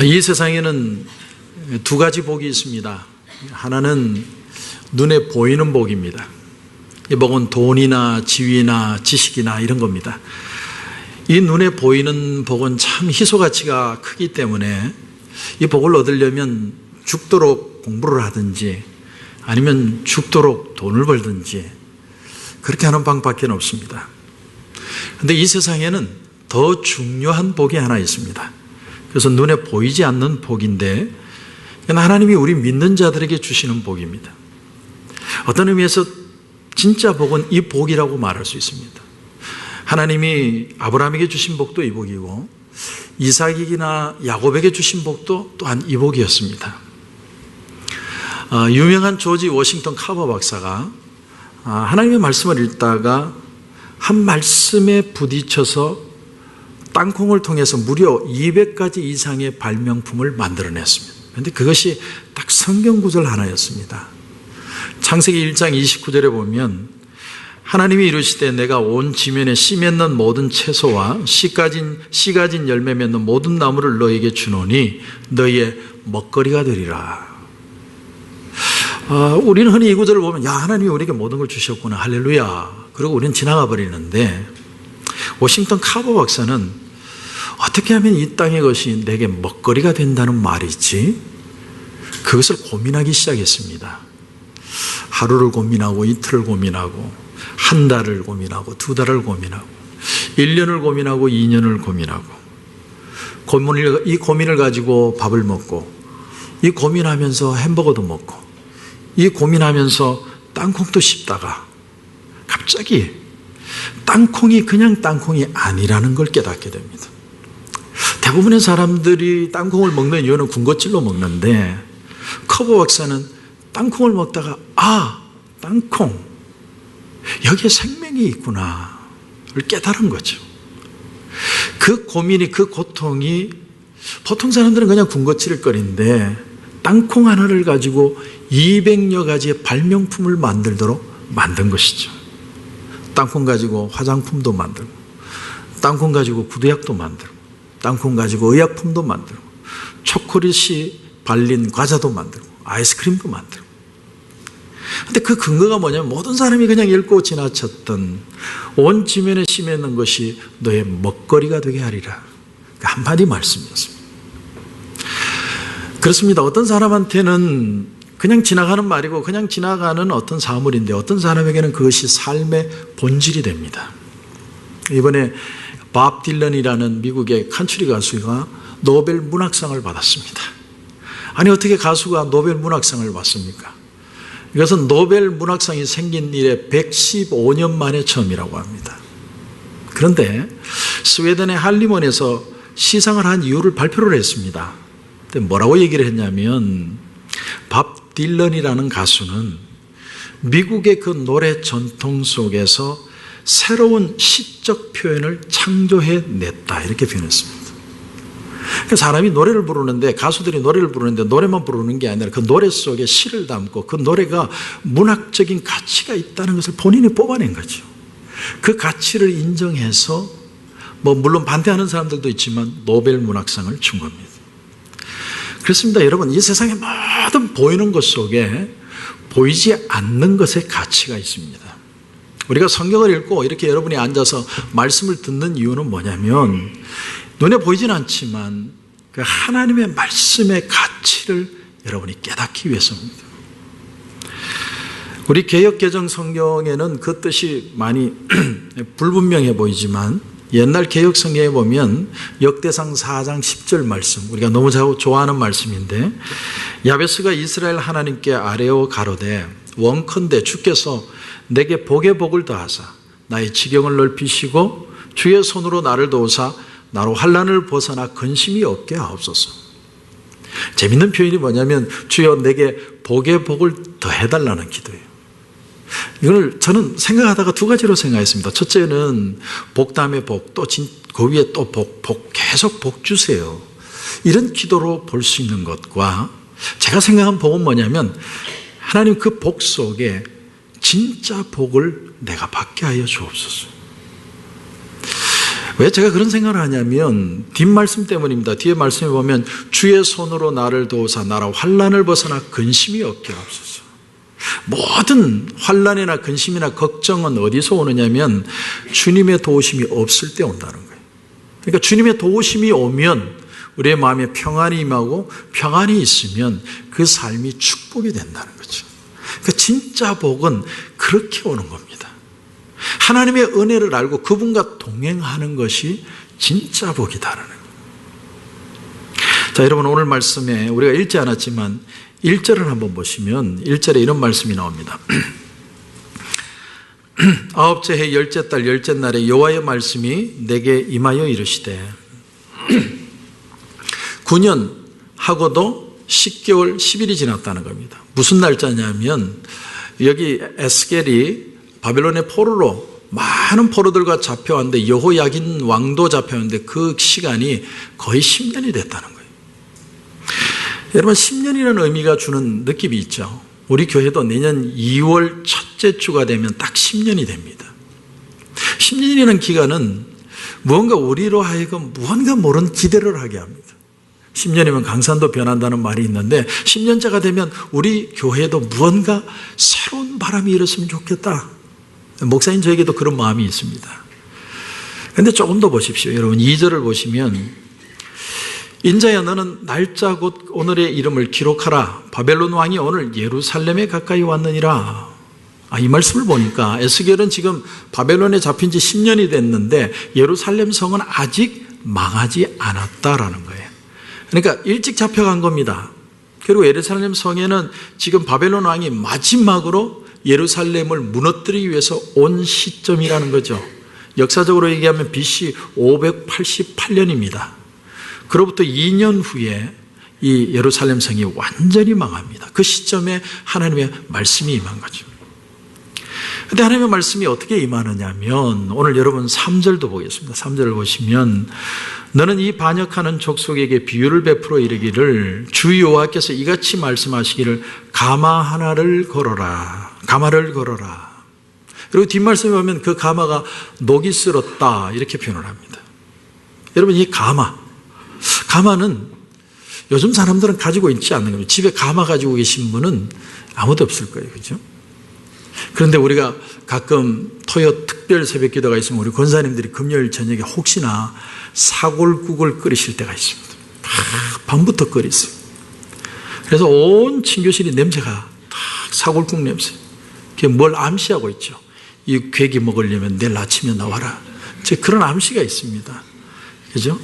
이 세상에는 두 가지 복이 있습니다. 하나는 눈에 보이는 복입니다. 이 복은 돈이나 지위나 지식이나 이런 겁니다. 이 눈에 보이는 복은 참 희소가치가 크기 때문에 이 복을 얻으려면 죽도록 공부를 하든지 아니면 죽도록 돈을 벌든지 그렇게 하는 방법밖에 없습니다. 그런데 이 세상에는 더 중요한 복이 하나 있습니다. 그래서 눈에 보이지 않는 복인데 하나님이 우리 믿는 자들에게 주시는 복입니다. 어떤 의미에서 진짜 복은 이 복이라고 말할 수 있습니다. 하나님이 아브라함에게 주신 복도 이 복이고 이삭이나 야곱에게 주신 복도 또한 이 복이었습니다. 유명한 조지 워싱턴 카버 박사가 하나님의 말씀을 읽다가 한 말씀에 부딪혀서 땅콩을 통해서 무려 200가지 이상의 발명품을 만들어냈습니다. 그런데 그것이 딱 성경 구절 하나였습니다. 창세기 1장 29절에 보면 하나님이 이르시되 내가 온 지면에 씨 맺는 모든 채소와 씨 가진 열매 맺는 모든 나무를 너에게 주노니 너희의 먹거리가 되리라. 우리는 흔히 이 구절을 보면 하나님이 우리에게 모든 걸 주셨구나 할렐루야 그러고 우리는 지나가 버리는데 워싱턴 카버 박사는 어떻게 하면 이 땅의 것이 내게 먹거리가 된다는 말이지 그것을 고민하기 시작했습니다. 하루를 고민하고 이틀을 고민하고 한 달을 고민하고 두 달을 고민하고 1년을 고민하고 2년을 고민하고 이 고민을 가지고 밥을 먹고 이 고민하면서 햄버거도 먹고 이 고민하면서 땅콩도 씹다가 갑자기 땅콩이 그냥 땅콩이 아니라는 걸 깨닫게 됩니다. 대부분의 사람들이 땅콩을 먹는 이유는 군것질로 먹는데 커버 박사는 땅콩을 먹다가 땅콩 여기에 생명이 있구나 를 깨달은 거죠. 그 고민이 그 고통이 보통 사람들은 그냥 군것질일 거리인데 땅콩 하나를 가지고 200여 가지의 발명품을 만들도록 만든 것이죠. 땅콩 가지고 화장품도 만들고 땅콩 가지고 구두약도 만들고 땅콩 가지고 의약품도 만들고 초콜릿이 발린 과자도 만들고 아이스크림도 만들고. 근데 그 근거가 뭐냐면 모든 사람이 그냥 읽고 지나쳤던 온 지면에 씨 맺는 것이 너의 먹거리가 되게 하리라. 한마디 말씀이었습니다. 그렇습니다. 어떤 사람한테는 그냥 지나가는 말이고 그냥 지나가는 어떤 사물인데 어떤 사람에게는 그것이 삶의 본질이 됩니다. 이번에 밥 딜런이라는 미국의 칸츄리 가수가 노벨 문학상을 받았습니다. 아니 어떻게 가수가 노벨 문학상을 받습니까? 이것은 노벨 문학상이 생긴 일에 115년 만에 처음이라고 합니다. 그런데 스웨덴의 할리먼에서 시상을 한 이유를 발표를 했습니다. 근데 뭐라고 얘기를 했냐면 밥 딜런이라는 가수는 미국의 그 노래 전통 속에서 새로운 시적 표현을 창조해냈다 이렇게 표현했습니다. 그러니까 사람이 노래를 부르는데 가수들이 노래를 부르는데 노래만 부르는 게 아니라 그 노래 속에 시를 담고 그 노래가 문학적인 가치가 있다는 것을 본인이 뽑아낸 거죠. 그 가치를 인정해서 물론 반대하는 사람들도 있지만 노벨 문학상을 준 겁니다. 그렇습니다. 여러분 이 세상의 모든 보이는 것 속에 보이지 않는 것의 가치가 있습니다. 우리가 성경을 읽고 이렇게 여러분이 앉아서 말씀을 듣는 이유는 뭐냐면 눈에 보이진 않지만 그 하나님의 말씀의 가치를 여러분이 깨닫기 위해서입니다. 우리 개역개정 성경에는 그 뜻이 많이 불분명해 보이지만 옛날 개역 성경에 보면 역대상 4장 10절 말씀 우리가 너무 좋아하는 말씀인데 야베스가 이스라엘 하나님께 아뢰어 가로되 원컨대 주께서 내게 복의 복을 더하사 나의 지경을 넓히시고 주의 손으로 나를 도우사 나로 환난을 벗어나 근심이 없게 하옵소서. 재밌는 표현이 뭐냐면 주여 내게 복의 복을 더해달라는 기도예요. 이걸 저는 생각하다가 두 가지로 생각했습니다. 첫째는 복 다음에 복, 또 그 위에 또 복 계속 복 주세요. 이런 기도로 볼 수 있는 것과 제가 생각한 복은 뭐냐면 하나님 그 복 속에 진짜 복을 내가 받게 하여 주옵소서. 왜 제가 그런 생각을 하냐면 뒷말씀 때문입니다. 뒤에 말씀에 보면 주의 손으로 나를 도우사 나라 환난을 벗어나 근심이 없게 하옵소서. 모든 환난이나 근심이나 걱정은 어디서 오느냐면 주님의 도우심이 없을 때 온다는 거예요. 그러니까 주님의 도우심이 오면 우리의 마음에 평안이 임하고 평안이 있으면 그 삶이 축복이 된다는 거죠. 그러니까 진짜 복은 그렇게 오는 겁니다. 하나님의 은혜를 알고 그분과 동행하는 것이 진짜 복이다라는 거예요. 자, 여러분 오늘 말씀에 우리가 읽지 않았지만 1절을 한번 보시면 1절에 이런 말씀이 나옵니다. 아홉째 해 열째 달 열째 날에 여호와의 말씀이 내게 임하여 이르시되 9년 하고도 10개월 10일이 지났다는 겁니다. 무슨 날짜냐면 여기 에스겔이 바벨론의 포로로 많은 포로들과 잡혀왔는데 여호야긴 왕도 잡혀왔는데 그 시간이 거의 10년이 됐다는 거예요. 여러분 10년이라는 의미가 주는 느낌이 있죠. 우리 교회도 내년 2월 첫째 주가 되면 딱 10년이 됩니다. 10년이라는 기간은 무언가 우리로 하여금 무언가 모르는 기대를 하게 합니다. 10년이면 강산도 변한다는 말이 있는데 10년째가 되면 우리 교회도 무언가 새로운 바람이 일었으면 좋겠다. 목사님 저에게도 그런 마음이 있습니다. 그런데 조금 더 보십시오. 여러분 2절을 보시면 인자야 너는 날짜 곧 오늘의 이름을 기록하라. 바벨론 왕이 오늘 예루살렘에 가까이 왔느니라. 이 말씀을 보니까 에스겔은 지금 바벨론에 잡힌 지 10년이 됐는데 예루살렘 성은 아직 망하지 않았다라는 거예요. 그러니까 일찍 잡혀간 겁니다. 그리고 예루살렘 성에는 지금 바벨론 왕이 마지막으로 예루살렘을 무너뜨리기 위해서 온 시점이라는 거죠. 역사적으로 얘기하면 BC 588년입니다. 그로부터 2년 후에 이 예루살렘 성이 완전히 망합니다. 그 시점에 하나님의 말씀이 임한 거죠. 그런데 하나님의 말씀이 어떻게 임하느냐면 오늘 여러분 3절도 보겠습니다. 3절을 보시면 너는 이 반역하는 족속에게 비유를 베풀어 이르기를 주 여호와께서 이같이 말씀하시기를 가마 하나를 걸어라. 가마를 걸어라. 그리고 뒷말씀에 보면 그 가마가 녹이 쓸었다 이렇게 표현을 합니다. 여러분 이 가마는 요즘 사람들은 가지고 있지 않는 겁니다. 집에 가마 가지고 계신 분은 아무도 없을 거예요. 그렇죠? 그런데 우리가 가끔 토요 특별 새벽 기도가 있으면 우리 권사님들이 금요일 저녁에 혹시나 사골국을 끓이실 때가 있습니다. 밤부터 끓이세요. 그래서 온 친교실이 냄새가 사골국 냄새. 그게 뭘 암시하고 있죠. 이 괴기 먹으려면 내일 아침에 나와라. 그런 암시가 있습니다. 그죠?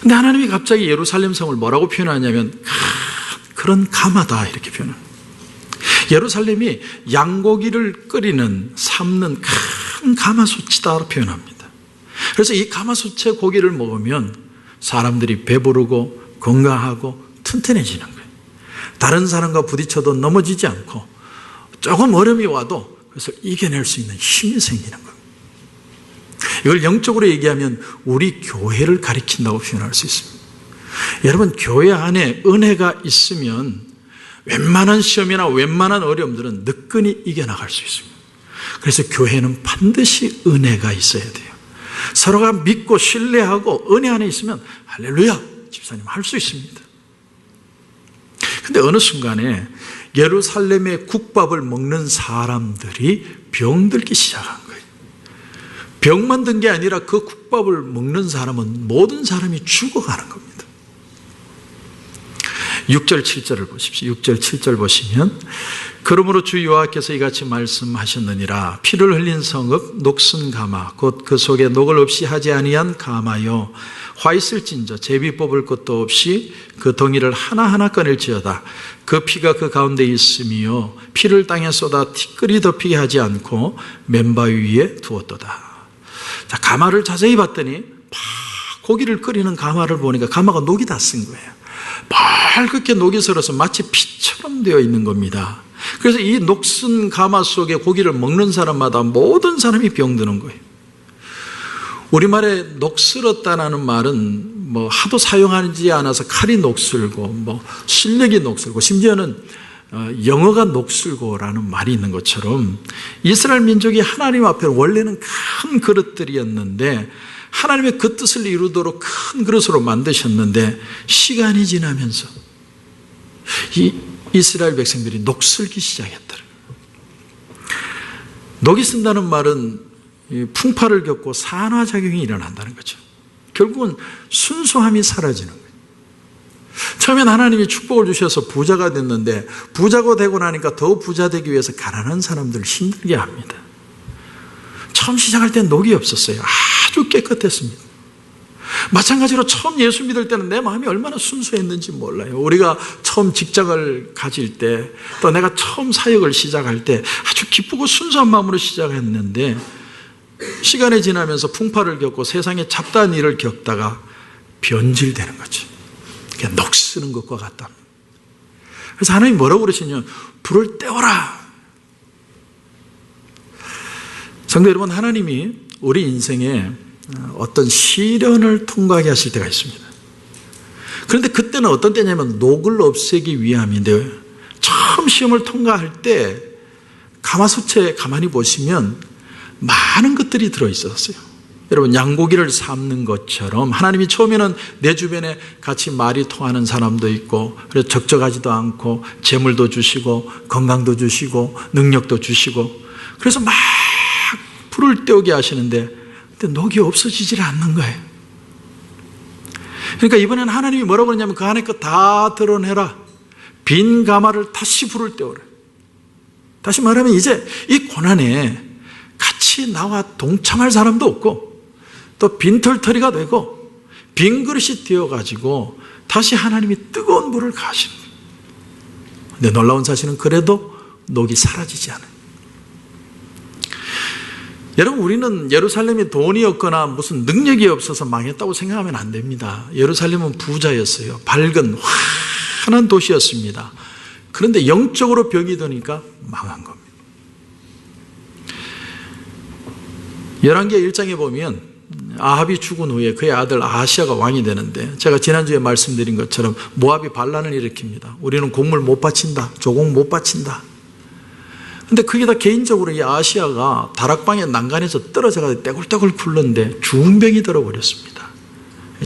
근데 하나님이 갑자기 예루살렘 성을 뭐라고 표현하냐면 그런 가마다 이렇게 표현합니다. 예루살렘이 양고기를 끓이는 삶는 큰 가마솥이다 표현합니다. 그래서 이 가마솥의 고기를 먹으면 사람들이 배부르고 건강하고 튼튼해지는 거예요. 다른 사람과 부딪혀도 넘어지지 않고 조금 어려움이 와도 그것을 이겨낼 수 있는 힘이 생기는 거예요. 이걸 영적으로 얘기하면 우리 교회를 가리킨다고 표현할 수 있습니다. 여러분 교회 안에 은혜가 있으면 웬만한 시험이나 웬만한 어려움들은 느끈히 이겨나갈 수 있습니다. 그래서 교회는 반드시 은혜가 있어야 돼요. 서로가 믿고 신뢰하고 은혜 안에 있으면 할렐루야 집사님 할 수 있습니다. 그런데 어느 순간에 예루살렘의 국밥을 먹는 사람들이 병들기 시작한 거예요. 병만 든 게 아니라 그 국밥을 먹는 사람은 모든 사람이 죽어가는 겁니다. 6절 7절을 보십시오. 6절 7절 보시면 그러므로 주 여호와께서 이같이 말씀하셨느니라 피를 흘린 성읍 녹슨 가마 곧 그 속에 녹을 없이 하지 아니한 가마요 화 있을진저 제비 뽑을 것도 없이 그 덩이를 하나하나 꺼낼지어다 그 피가 그 가운데 있으며 피를 땅에 쏟아 티끌이 덮이게 하지 않고 맨바위 위에 두었도다. 자, 가마를 자세히 봤더니 고기를 끓이는 가마를 보니까 가마가 녹이 다 쓴 거예요. 밝게 녹이 슬어서 마치 피처럼 되어 있는 겁니다. 그래서 이 녹슨 가마 속에 고기를 먹는 사람마다 모든 사람이 병드는 거예요. 우리말에 녹슬었다는 말은 하도 사용하지 않아서 칼이 녹슬고 실력이 녹슬고 심지어는 영어가 녹슬고라는 말이 있는 것처럼 이스라엘 민족이 하나님 앞에 원래는 큰 그릇들이었는데 하나님의 그 뜻을 이루도록 큰 그릇으로 만드셨는데 시간이 지나면서 이 이스라엘 백성들이 녹슬기 시작했더라. 녹이 쓴다는 말은 풍파를 겪고 산화작용이 일어난다는 거죠. 결국은 순수함이 사라지는 거예요. 처음엔 하나님이 축복을 주셔서 부자가 됐는데 부자가 되고 나니까 더 부자 되기 위해서 가난한 사람들을 힘들게 합니다. 처음 시작할 땐 녹이 없었어요. 아주 깨끗했습니다. 마찬가지로 처음 예수 믿을 때는 내 마음이 얼마나 순수했는지 몰라요. 우리가 처음 직장을 가질 때, 또 내가 처음 사역을 시작할 때 아주 기쁘고 순수한 마음으로 시작했는데 시간이 지나면서 풍파를 겪고 세상에 잡다한 일을 겪다가 변질되는 거죠. 그냥 녹쓰는 것과 같다. 그래서 하나님이 뭐라고 그러시냐면 불을 떼어라. 성도 여러분, 하나님이 우리 인생에 어떤 시련을 통과하게 하실 때가 있습니다. 그런데 그때는 어떤 때냐면 녹을 없애기 위함인데, 처음 시험을 통과할 때 가마솥에 가만히 보시면 많은 것들이 들어있었어요. 여러분, 양고기를 삶는 것처럼 하나님이 처음에는 내 주변에 같이 말이 통하는 사람도 있고, 그래서 적적하지도 않고 재물도 주시고 건강도 주시고 능력도 주시고, 그래서 막 불을 떼우게 하시는데 근데 녹이 없어지질 않는 거예요. 그러니까 이번에는 하나님이 뭐라고 그러냐면 그 안에 거 다 드러내라. 빈 가마를 다시 불을 떼우라. 다시 말하면 이제 이 고난에 같이 나와 동참할 사람도 없고, 또 빈털터리가 되고 빈 그릇이 되어가지고 다시 하나님이 뜨거운 불을 가하시는 거예요. 근데 놀라운 사실은 그래도 녹이 사라지지 않아요. 여러분, 우리는 예루살렘이 돈이 없거나 무슨 능력이 없어서 망했다고 생각하면 안 됩니다. 예루살렘은 부자였어요. 밝은 환한 도시였습니다. 그런데 영적으로 병이 드니까 망한 겁니다. 열왕기하 1장에 보면 아합이 죽은 후에 그의 아들 아하시아가 왕이 되는데, 제가 지난주에 말씀드린 것처럼 모압이 반란을 일으킵니다. 우리는 곡물 못 바친다, 조공 못 바친다. 근데 그게 다 개인적으로 이 아시아가 다락방에 난간에서 떨어져서 떼굴떼굴 굴렀는데 중병이 들어버렸습니다.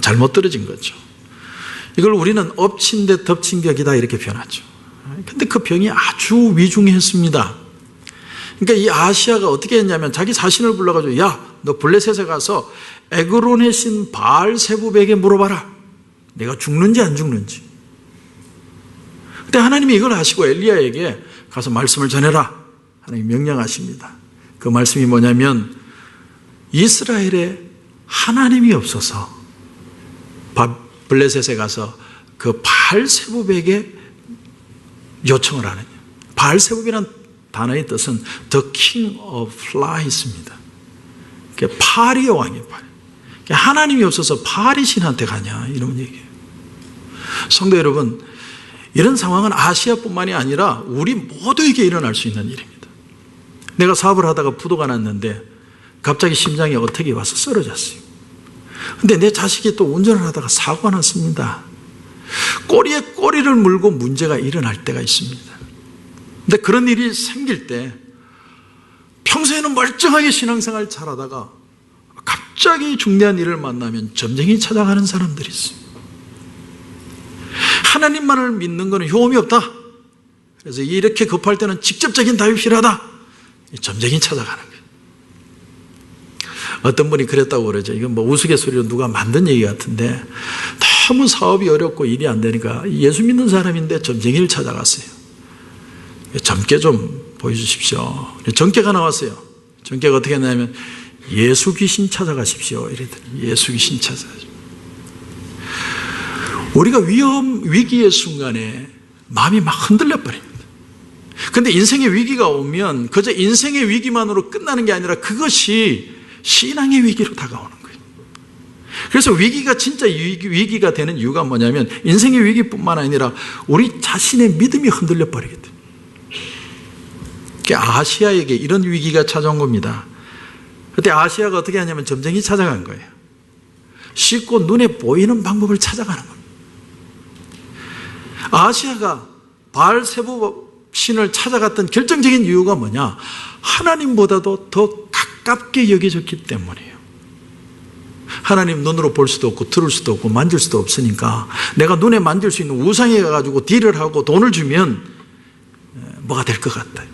잘못 떨어진 거죠. 이걸 우리는 엎친 데 덮친 격이다 이렇게 표현하죠. 근데 그 병이 아주 위중했습니다. 그러니까 이 아시아가 어떻게 했냐면 자기 자신을 불러가지고, 야, 너 블레셋에 가서 에그론의 신 바알세부백에 물어봐라. 내가 죽는지 안 죽는지. 근데 하나님이 이걸 하시고 엘리야에게 가서 말씀을 전해라. 하나님 명령하십니다. 그 말씀이 뭐냐면 이스라엘에 하나님이 없어서 블레셋에 가서 그 바알세부백에 요청을 하느냐. 바알세부백이라는 단어의 뜻은 The King of Flies입니다. 파리의 왕이에요. 하나님이 없어서 파리 신한테 가냐 이런 얘기예요. 성도 여러분, 이런 상황은 아시아뿐만이 아니라 우리 모두에게 일어날 수 있는 일입니다. 내가 사업을 하다가 부도가 났는데 갑자기 심장이 어택이 와서 쓰러졌어요. 근데 내 자식이 또 운전을 하다가 사고가 났습니다. 꼬리에 꼬리를 물고 문제가 일어날 때가 있습니다. 근데 그런 일이 생길 때 평소에는 멀쩡하게 신앙생활 잘하다가 갑자기 중대한 일을 만나면 점쟁이 찾아가는 사람들이 있어요. 하나님만을 믿는 것은 효험이 없다. 그래서 이렇게 급할 때는 직접적인 답이 필요하다. 점쟁이 찾아가는 거예요. 어떤 분이 그랬다고 그러죠. 이건 뭐 우스갯소리로 누가 만든 얘기 같은데, 너무 사업이 어렵고 일이 안 되니까 예수 믿는 사람인데 점쟁이를 찾아갔어요. 점괘 좀 보여주십시오. 정깨가 나왔어요. 정깨가 어떻게 했냐면 예수 귀신 찾아가십시오 이랬더니 예수 귀신 찾아가십시오. 우리가 위기의 순간에 마음이 막 흔들려 버립니다. 그런데 인생의 위기가 오면 그저 인생의 위기만으로 끝나는 게 아니라 그것이 신앙의 위기로 다가오는 거예요. 그래서 위기가 진짜 위기가 되는 이유가 뭐냐면 인생의 위기뿐만 아니라 우리 자신의 믿음이 흔들려 버리게 돼요. 아시아에게 이런 위기가 찾아온 겁니다. 그때 아시아가 어떻게 하냐면 점쟁이 찾아간 거예요. 쉽고 눈에 보이는 방법을 찾아가는 겁니다. 아시아가 바알세부 신을 찾아갔던 결정적인 이유가 뭐냐? 하나님보다도 더 가깝게 여겨졌기 때문이에요. 하나님 눈으로 볼 수도 없고 들을 수도 없고 만질 수도 없으니까 내가 눈에 만질 수 있는 우상에 가가지고 딜을 하고 돈을 주면 뭐가 될 것 같아요.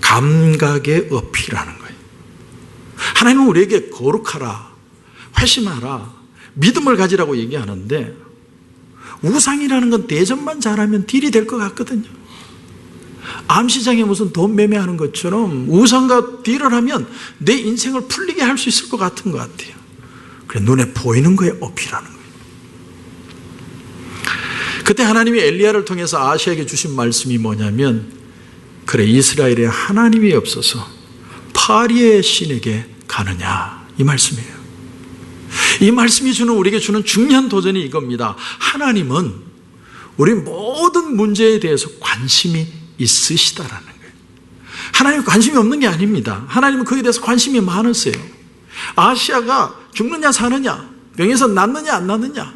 감각의 어필하는 거예요. 하나님은 우리에게 거룩하라, 회심하라, 믿음을 가지라고 얘기하는데 우상이라는 건 대접만 잘하면 딜이 될 것 같거든요. 암시장에 무슨 돈 매매하는 것처럼 우상과 딜을 하면 내 인생을 풀리게 할 수 있을 것 같은 것 같아요. 그래, 눈에 보이는 거에 어필하는 거예요. 그때 하나님이 엘리야를 통해서 아시아에게 주신 말씀이 뭐냐면, 그래, 이스라엘에 하나님이 없어서 파리의 신에게 가느냐, 이 말씀이에요. 이 말씀이 우리에게 주는 중요한 도전이 이겁니다. 하나님은 우리 모든 문제에 대해서 관심이 있으시다라는 거예요. 하나님 관심이 없는 게 아닙니다. 하나님은 거기에 대해서 관심이 많으세요. 아시아가 죽느냐 사느냐, 병에서 낫느냐 안 낫느냐,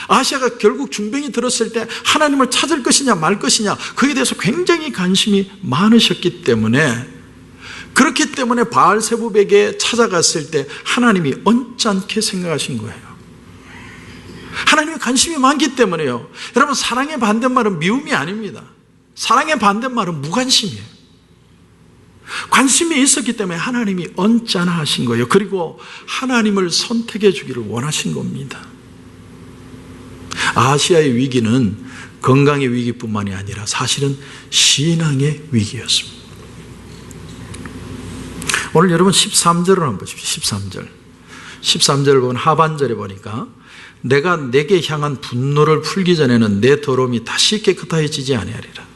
아시아가 결국 중병이 들었을 때 하나님을 찾을 것이냐 말 것이냐, 거기에 대해서 굉장히 관심이 많으셨기 때문에, 그렇기 때문에 바알세붑에게 찾아갔을 때 하나님이 언짢게 생각하신 거예요. 하나님이 관심이 많기 때문에요. 여러분, 사랑의 반대말은 미움이 아닙니다. 사랑의 반대말은 무관심이에요. 관심이 있었기 때문에 하나님이 언짢아하신 거예요. 그리고 하나님을 선택해 주기를 원하신 겁니다. 아시아의 위기는 건강의 위기뿐만이 아니라 사실은 신앙의 위기였습니다. 오늘 여러분 13절을 한번 보십시오. 13절을 보면 하반절에 보니까 내가 내게 향한 분노를 풀기 전에는 내 더러움이 다시 깨끗해지지 아니하리라.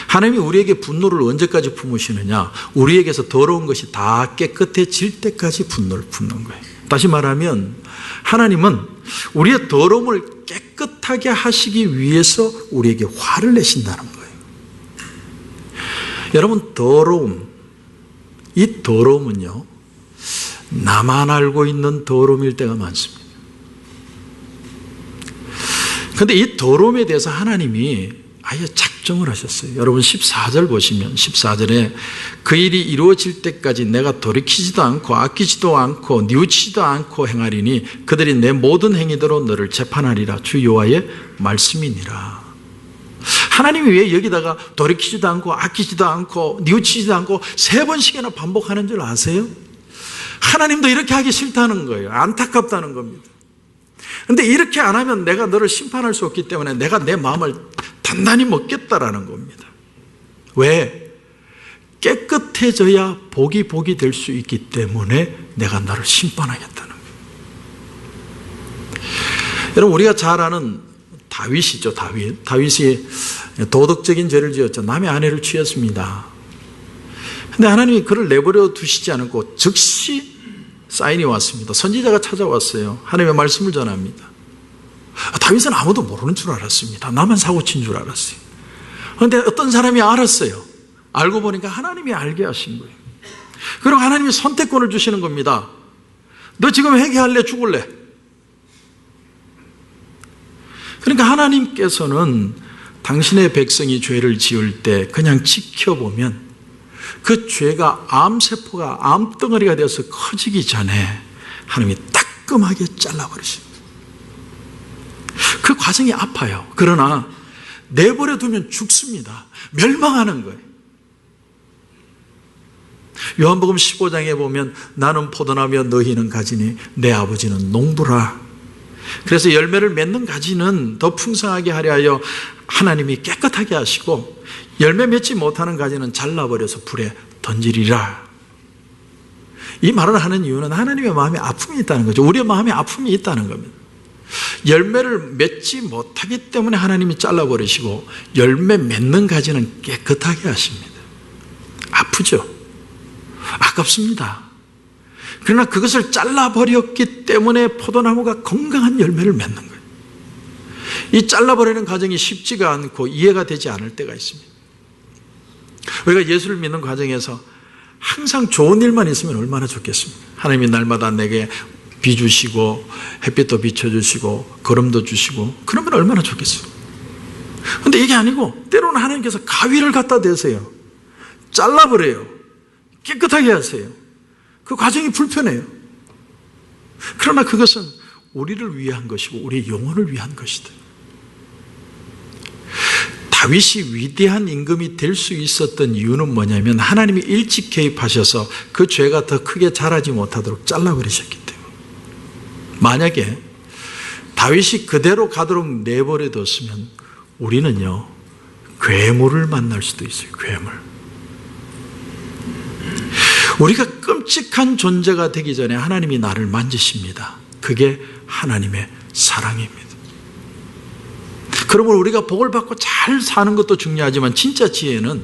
하나님이 우리에게 분노를 언제까지 품으시느냐? 우리에게서 더러운 것이 다 깨끗해질 때까지 분노를 품는 거예요. 다시 말하면 하나님은 우리의 더러움을 깨끗하게 하시기 위해서 우리에게 화를 내신다는 거예요. 여러분, 이 더러움은요, 나만 알고 있는 더러움일 때가 많습니다. 그런데 이 더러움에 대해서 하나님이 아예 작정을 하셨어요. 여러분 14절 보시면, 14절에 그 일이 이루어질 때까지 내가 돌이키지도 않고 아끼지도 않고 뉘우치지도 않고 행하리니 그들이 내 모든 행위대로 너를 재판하리라. 주 여호와의 말씀이니라. 하나님이 왜 여기다가 돌이키지도 않고 아끼지도 않고 뉘우치지도 않고 3번씩이나 반복하는 줄 아세요? 하나님도 이렇게 하기 싫다는 거예요. 안타깝다는 겁니다. 그런데 이렇게 안 하면 내가 너를 심판할 수 없기 때문에 내가 내 마음을 단단히 먹겠다라는 겁니다. 왜? 깨끗해져야 복이 될 수 있기 때문에 내가 너를 심판하겠다는 거예요. 여러분, 우리가 잘 아는 다윗이죠. 다윗이 도덕적인 죄를 지었죠. 남의 아내를 취했습니다. 그런데 하나님이 그를 내버려 두시지 않고 즉시 사인이 왔습니다. 선지자가 찾아왔어요. 하나님의 말씀을 전합니다. 다윗은 아무도 모르는 줄 알았습니다. 나만 사고친 줄 알았어요. 그런데 어떤 사람이 알았어요. 알고 보니까 하나님이 알게 하신 거예요. 그리고 하나님이 선택권을 주시는 겁니다. 너 지금 회개할래 죽을래? 그러니까 하나님께서는 당신의 백성이 죄를 지을 때 그냥 지켜보면 그 죄가 암세포가 암덩어리가 되어서 커지기 전에 하나님이 따끔하게 잘라버리십니다. 그 과정이 아파요. 그러나 내버려 두면 죽습니다. 멸망하는 거예요. 요한복음 15장에 보면 나는 포도나무여 너희는 가지니 내 아버지는 농부라. 그래서 열매를 맺는 가지는 더 풍성하게 하려 하여 하나님이 깨끗하게 하시고 열매 맺지 못하는 가지는 잘라버려서 불에 던지리라. 이 말을 하는 이유는 하나님의 마음에 아픔이 있다는 거죠. 우리의 마음에 아픔이 있다는 겁니다. 열매를 맺지 못하기 때문에 하나님이 잘라버리시고 열매 맺는 가지는 깨끗하게 하십니다. 아프죠? 아깝습니다. 그러나 그것을 잘라버렸기 때문에 포도나무가 건강한 열매를 맺는 거예요. 이 잘라버리는 과정이 쉽지가 않고 이해가 되지 않을 때가 있습니다. 우리가 예수를 믿는 과정에서 항상 좋은 일만 있으면 얼마나 좋겠습니까? 하나님이 날마다 내게 비 주시고 햇빛도 비춰주시고 거름도 주시고 그러면 얼마나 좋겠어요. 그런데 이게 아니고 때로는 하나님께서 가위를 갖다 대세요. 잘라버려요. 깨끗하게 하세요. 그 과정이 불편해요. 그러나 그것은 우리를 위한 것이고 우리의 영혼을 위한 것이다. 다윗이 위대한 임금이 될 수 있었던 이유는 뭐냐면 하나님이 일찍 개입하셔서 그 죄가 더 크게 자라지 못하도록 잘라버리셨기 때문에. 만약에 다윗이 그대로 가도록 내버려뒀으면 우리는요, 괴물을 만날 수도 있어요. 괴물. 우리가 끔찍한 존재가 되기 전에 하나님이 나를 만지십니다. 그게 하나님의 사랑입니다. 그러면 우리가 복을 받고 잘 사는 것도 중요하지만 진짜 지혜는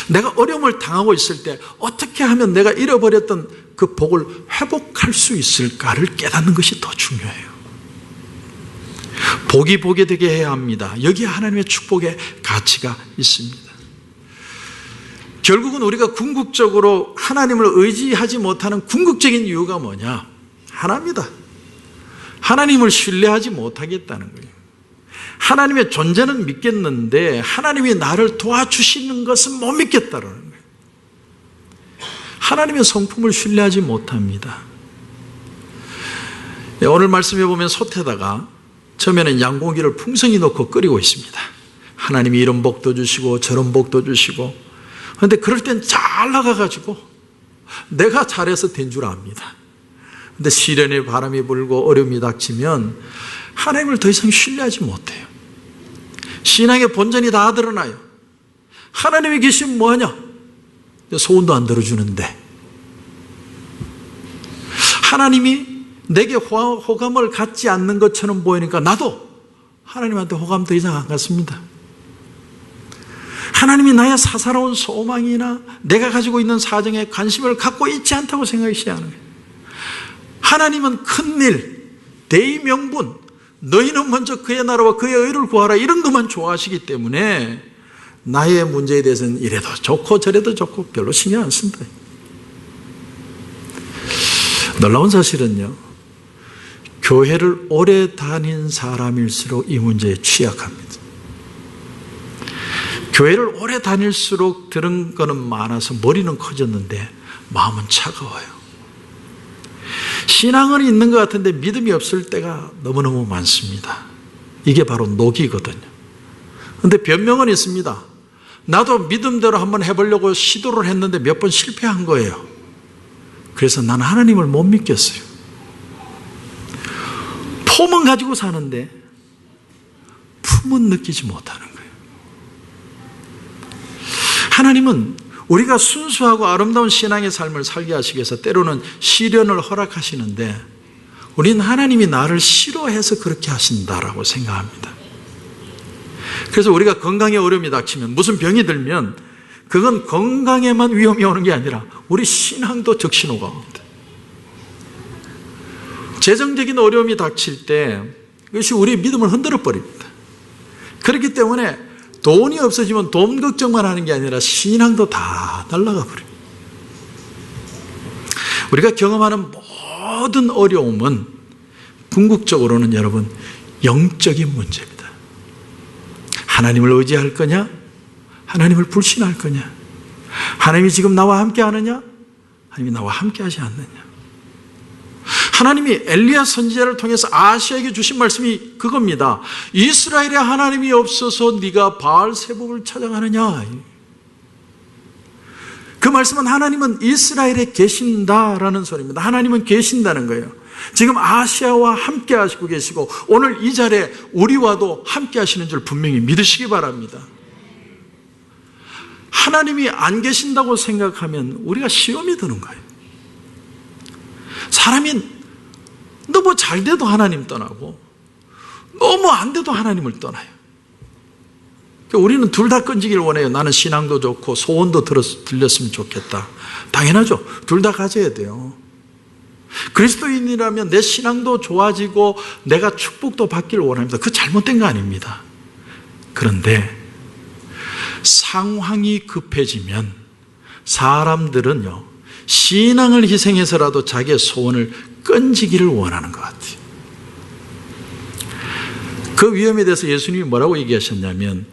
내가 어려움을 당하고 있을 때 어떻게 하면 내가 잃어버렸던 그 복을 회복할 수 있을까를 깨닫는 것이 더 중요해요. 복이 보게 되게 해야 합니다. 여기에 하나님의 축복의 가치가 있습니다. 결국은 우리가 궁극적으로 하나님을 의지하지 못하는 궁극적인 이유가 뭐냐? 하나입니다. 하나님을 신뢰하지 못하겠다는 거예요. 하나님의 존재는 믿겠는데 하나님이 나를 도와주시는 것은 못 믿겠다는 거예요. 하나님의 성품을 신뢰하지 못합니다. 오늘 말씀해 보면 솥에다가 처음에는 양고기를 풍성히 넣고 끓이고 있습니다. 하나님이 이런 복도 주시고 저런 복도 주시고, 그런데 그럴 땐 잘 나가가지고 내가 잘해서 된 줄 압니다. 그런데 시련의 바람이 불고 어려움이 닥치면 하나님을 더 이상 신뢰하지 못해요. 신앙의 본전이 다 드러나요. 하나님이 계시면 뭐하냐? 소원도 안 들어주는데. 하나님이 내게 호감을 갖지 않는 것처럼 보이니까 나도 하나님한테 호감 더 이상 안 갖습니다. 하나님이 나의 사사로운 소망이나 내가 가지고 있는 사정에 관심을 갖고 있지 않다고 생각이 하는 거예요. 하나님은 큰일, 대의명분, 너희는 먼저 그의 나라와 그의 의를 구하라, 이런 것만 좋아하시기 때문에 나의 문제에 대해서는 이래도 좋고 저래도 좋고 별로 신경 안 씁니다. 놀라운 사실은요, 교회를 오래 다닌 사람일수록 이 문제에 취약합니다. 교회를 오래 다닐수록 들은 거는 많아서 머리는 커졌는데 마음은 차가워요. 신앙은 있는 것 같은데 믿음이 없을 때가 너무너무 많습니다. 이게 바로 녹이거든요. 그런데 변명은 있습니다. 나도 믿음대로 한번 해보려고 시도를 했는데 몇 번 실패한 거예요. 그래서 나는 하나님을 못 믿겠어요. 폼은 가지고 사는데 품은 느끼지 못하는 거예요. 하나님은 우리가 순수하고 아름다운 신앙의 삶을 살게 하시기 위해서 때로는 시련을 허락하시는데 우리는 하나님이 나를 싫어해서 그렇게 하신다라고 생각합니다. 그래서 우리가 건강에 어려움이 닥치면, 무슨 병이 들면 그건 건강에만 위험이 오는 게 아니라 우리 신앙도 적신호가 옵니다. 재정적인 어려움이 닥칠 때 그것이 우리의 믿음을 흔들어 버립니다. 그렇기 때문에 돈이 없어지면 돈 걱정만 하는 게 아니라 신앙도 다 날아가 버려요. 우리가 경험하는 모든 어려움은 궁극적으로는 여러분 영적인 문제입니다. 하나님을 의지할 거냐? 하나님을 불신할 거냐? 하나님이 지금 나와 함께 하느냐? 하나님이 나와 함께 하지 않느냐? 하나님이 엘리야 선지자를 통해서 아시아에게 주신 말씀이 그겁니다. 이스라엘에 하나님이 없어서 네가 바알세복을 찾아가느냐? 그 말씀은 하나님은 이스라엘에 계신다라는 소리입니다. 하나님은 계신다는 거예요. 지금 아시아와 함께 하시고 계시고 오늘 이 자리에 우리와도 함께 하시는 줄 분명히 믿으시기 바랍니다. 하나님이 안 계신다고 생각하면 우리가 시험이 드는 거예요. 사람이 너무 잘 돼도 하나님 떠나고 너무 안 돼도 하나님을 떠나요. 우리는 둘 다 건지길 원해요. 나는 신앙도 좋고 소원도 들렸으면 좋겠다. 당연하죠. 둘 다 가져야 돼요. 그리스도인이라면 내 신앙도 좋아지고 내가 축복도 받기를 원합니다. 그거 잘못된 거 아닙니다. 그런데 상황이 급해지면 사람들은요, 신앙을 희생해서라도 자기의 소원을 끈지기를 원하는 것 같아요. 그 위험에 대해서 예수님이 뭐라고 얘기하셨냐면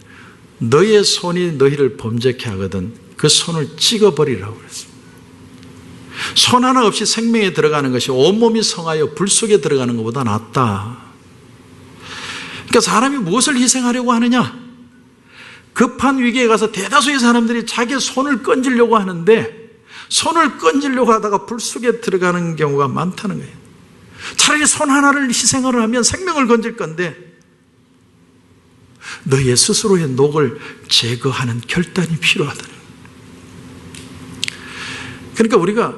너의 손이 너희를 범죄케 하거든 그 손을 찍어버리라고 그랬습니다. 손 하나 없이 생명에 들어가는 것이 온몸이 성하여 불 속에 들어가는 것보다 낫다. 그러니까 사람이 무엇을 희생하려고 하느냐? 급한 위기에 가서 대다수의 사람들이 자기의 손을 건지려고 하는데 손을 건지려고 하다가 불 속에 들어가는 경우가 많다는 거예요. 차라리 손 하나를 희생을 하면 생명을 건질 건데 너의 스스로의 녹을 제거하는 결단이 필요하다는 거예요. 그러니까 우리가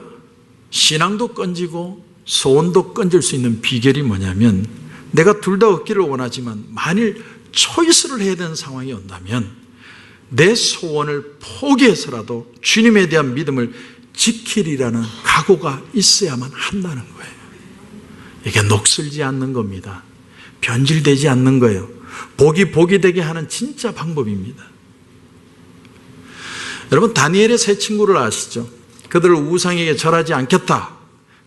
신앙도 건지고 소원도 건질 수 있는 비결이 뭐냐면 내가 둘 다 얻기를 원하지만 만일 초이스를 해야 되는 상황이 온다면 내 소원을 포기해서라도 주님에 대한 믿음을 지키리라는 각오가 있어야만 한다는 거예요. 이게 녹슬지 않는 겁니다. 변질되지 않는 거예요. 복이 되게 하는 진짜 방법입니다. 여러분 다니엘의 세 친구를 아시죠? 그들을 우상에게 절하지 않겠다.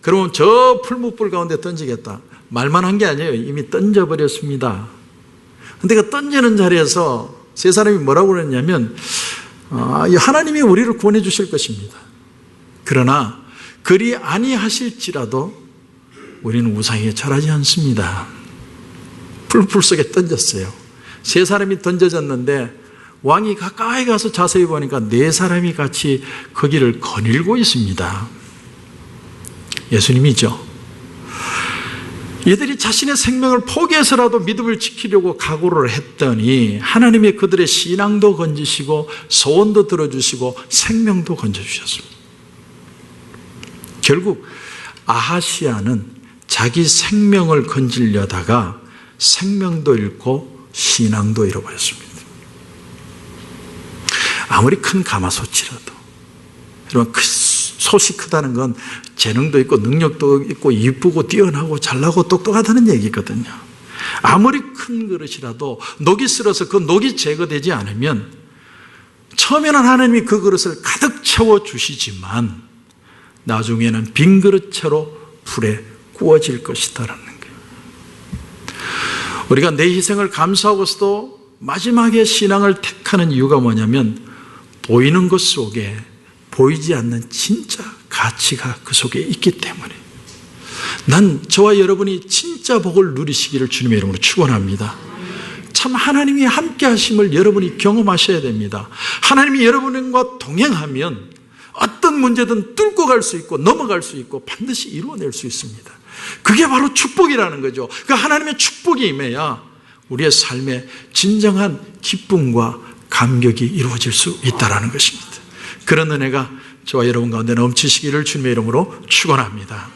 그러면 저 풀무불 가운데 던지겠다. 말만 한 게 아니에요. 이미 던져버렸습니다. 근데 그 던지는 자리에서 세 사람이 뭐라고 그랬냐면 하나님이 우리를 구원해 주실 것입니다. 그러나 그리 아니하실지라도 우리는 우상에게 절하지 않습니다. 풀 속에 던졌어요. 세 사람이 던져졌는데 왕이 가까이 가서 자세히 보니까 네 사람이 같이 거기를 거닐고 있습니다. 예수님이죠. 이들이 자신의 생명을 포기해서라도 믿음을 지키려고 각오를 했더니 하나님이 그들의 신앙도 건지시고 소원도 들어주시고 생명도 건져주셨습니다. 결국 아하시아는 자기 생명을 건지려다가 생명도 잃고 신앙도 잃어버렸습니다. 아무리 큰 가마솥이라도 여러분 솥이 크다는 건 재능도 있고 능력도 있고 이쁘고 뛰어나고 잘나고 똑똑하다는 얘기거든요. 아무리 큰 그릇이라도 녹이 슬어서 그 녹이 제거되지 않으면 처음에는 하나님이 그 그릇을 가득 채워주시지만 나중에는 빈 그릇채로 불에 구워질 것이다라는 거예요. 우리가 내 희생을 감수하고서도 마지막에 신앙을 택하는 이유가 뭐냐면 보이는 것 속에 보이지 않는 진짜 가치가 그 속에 있기 때문에 난 저와 여러분이 진짜 복을 누리시기를 주님의 이름으로 축원합니다. 참 하나님이 함께 하심을 여러분이 경험하셔야 됩니다. 하나님이 여러분과 동행하면 어떤 문제든 뚫고 갈 수 있고 넘어갈 수 있고 반드시 이루어낼 수 있습니다. 그게 바로 축복이라는 거죠. 그 하나님의 축복이 임해야 우리의 삶에 진정한 기쁨과 감격이 이루어질 수 있다는 것입니다. 그런 은혜가 저와 여러분 가운데 넘치시기를 주님의 이름으로 축원합니다.